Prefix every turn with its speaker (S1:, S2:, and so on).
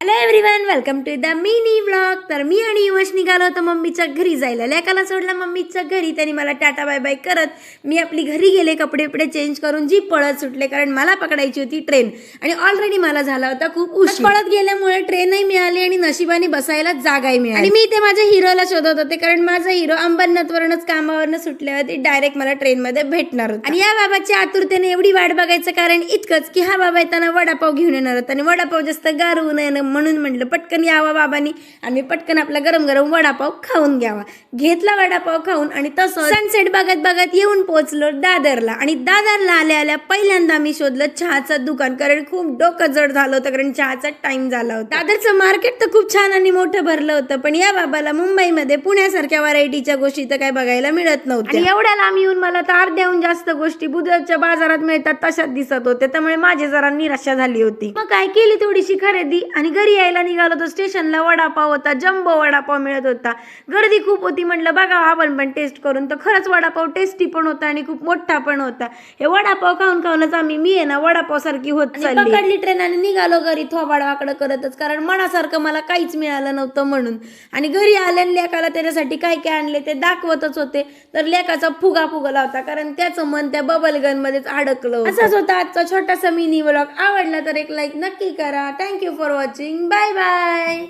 S1: Hello everyone, welcome to the mini vlog. तर मी आणि युवश निघालो होतो मम्मीच्या घरी जायला. लेकाला सोडला मम्मीच्या घरी. त्यांनी मला टाटा बाय बाय करत मी आपली घरी गेले. कपडे चेंज करून जी पळत सुटले, कारण मला पकडायची होती ट्रेन आणि ऑलरेडी मला झाला होता खूप उशीर. पळत गेल्यामुळे ट्रेनही मिळाली आणि नशिबाने बसायला जागाही मिळाली. आणि मी ते माझ्या हिरोला शोधत होते, कारण माझा हिरो अंबरनाथवरूनच कामावरनं सुटल्यावरती डायरेक्ट मला ट्रेनमध्ये भेटणार होता. आणि या बाबाच्या आतुरतेने एवढी वाट बघायचं कारण इतकंच की हा बाबा येताना वडापाव घेऊन येणार होता आणि वडापाव जास्त गारू नये म्हणून म्हटलं पटकन यावा बाबांनी आणि पटकन आपला गरम गरम वडापाव खाऊन घ्यावा. घेतला वडापाव खाऊन आणि तसं सनसेट बघत बघत येऊन पोहोचलो दादरला. आणि दादरला आल्या आल्या पहिल्यांदा मी शोधलं चहाचं दुकान, कारण खूप डोकं जड झालं होतं, कारण चहाचा टाइम झाला होता. दादरचं मार्केट तर खूप छान आणि मोठं भरलं होतं, पण या बाबाला मुंबईमध्ये पुण्यासारख्या व्हरायटीच्या गोष्टी तर काय बघायला मिळत नव्हत्या. आणि एवढ्या लांब येऊन मला तर अर्ध्याहून जास्त गोष्टी बुधवारच्या बाजारात मिळतात तशाच दिसत होते, त्यामुळे माझी जरा निराशा झाली होती. मग काय केली थोडीशी खरेदी आणि घरी यायला निघालो. तर स्टेशनला वडापाव होता, जम्बो वडापाव मिळत होता. गर्दी खूप होती, म्हटलं बघा आपण पण टेस्ट करून. तर खरंच वडापाव टेस्टी पण होता आणि खूप मोठा पण होता. हे वडापाव खाऊन खाऊनच मी आहे ना वडापाव सारखी होत चालली. पकडली ट्रेन आणि निघालो घरी थोबाड वाकडं करतच, कारण मनासारखं मला काहीच मिळालं नव्हतं म्हणून. आणि घरी आल्या लेकाला त्याच्यासाठी काय काय आणले ते दाखवतच होते. तर लेकाचा फुगा फुगला होता, कारण त्याचं मन त्या बबल गन मध्येच अडकलं. असंच होता आजचा छोटासा मिनी व्लॉग. आवडला तर एक लाईक नक्की करा. Thank you for watching. Bye bye.